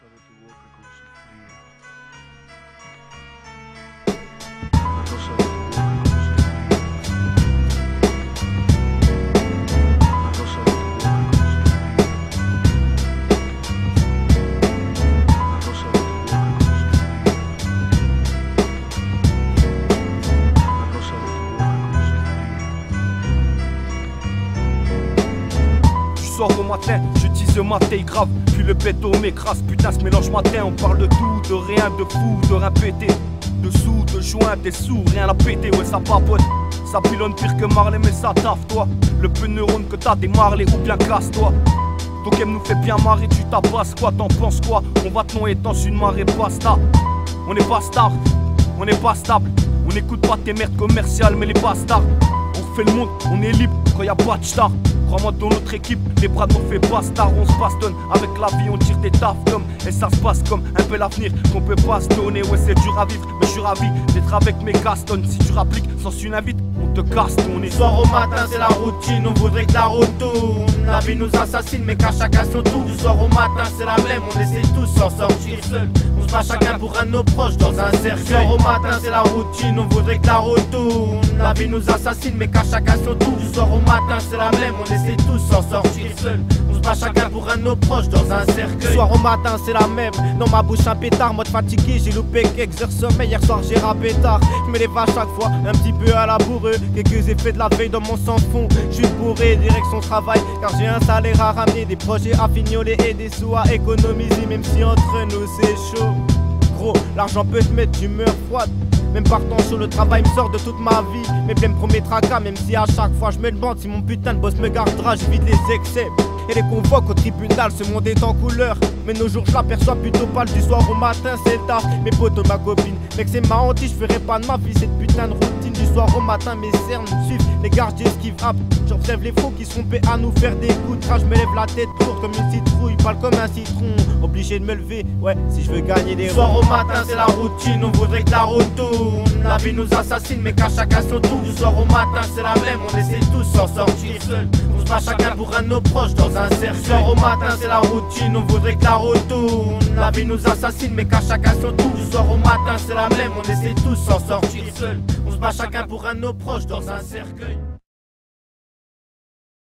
sabe tu boca con sufrir. La cosa de tu boca con sufrir. La cosa de tu boca con sufrir. La cosa de tu boca con sufrir. La cosa de tu boca con sufrir. Tu sors au matin, je tease ma taille grave, puis le béto m'écrase. Putain, ce mélange matin, on parle de tout, de rien, de fou, de rien pété, de sous, de joint, des sous, rien à péter, ouais ça papote. Ça pilonne pire que Marley, mais ça taffe toi. Le peu de neurones que t'as des Marley, ou bien casse-toi. Ton game nous fait bien marrer, tu t'appasses quoi, t'en penses quoi? On va te noyer dans une marée pasta. On n'est pas star, on n'est pas stable. On n'écoute pas tes merdes commerciales, mais les bastards. On refait le monde, on est libre quand y a pas de star. Crois-moi, dans notre équipe, les bras ne fait pas star. On se bastonne, avec la vie on tire des taf comme. Et ça se passe comme un peu l'avenir qu'on peut pas se donner. Ouais c'est dur à vivre, mais je suis ravi d'être avec mes castonnes. Si tu rappliques sans une invite, on te casse ton nez. Soir au matin c'est la routine, on voudrait que la route tourne. La vie nous assassine mais qu'à chacun son tour. Du soir au matin c'est la même, on essaie tous s'en sortir seul. On se bat chacun pour un de nos proches dans un cercle. Soir au matin c'est la routine, on voudrait que la route tourne. La vie nous assassine mais qu'à chacun son tour. Du soir au matin c'est la même, on essaie tous s'en sortir seul. On se bat chacun pour un de nos proches dans un cercle. Soir au matin c'est la même, dans ma bouche un pétard. Mode fatigué, j'ai loupé quelques heures sommeil. Hier soir j'ai rappé tard, je me lève à chaque fois un petit peu à la bourreux. Quelques effets de la veille dans mon sang fond. Je suis bourré, direction travail, car j'ai un salaire à ramener, des projets à fignoler et des sous à économiser. Même si entre nous c'est chaud. Gros, l'argent peut te mettre d'humeur froide. Même partant sur le travail me sort de toute ma vie. Mais bien me promet tracas, même si à chaque fois je me demande si mon putain de boss me gardera. J'évite les excès et les convoque au tribunal. Ce monde est en couleur, mais nos jours je l'aperçois plutôt pâle. Du soir au matin c'est le taf, mes potes ma copine. Mec c'est ma hantise, je ferai pas de ma vie cette putain de routine. Du soir au matin mes cernes me suivent, les gars j'esquive hop. J'observe les faux qui sont prêts à nous faire des coups de crash. Je me lève la tête lourde comme une citrouille, parle comme un citron. Obligé de me lever, ouais, si je veux gagner des soir au matin c'est la routine, on voudrait que la route tourne. La vie nous assassine mais qu'à chacun son tour. Du soir au matin c'est la même, on essaie tous s'en sortir seul. On se bat chacun pour un de nos proches dans un cercle. Du soir au matin c'est la routine, on voudrait que la route tourne. La vie nous assassine mais qu'à chacun son tour. Du soir au matin c'est la même, on essaie tous s'en sortir seul. On se bat chacun pour un de nos proches dans un cercueil.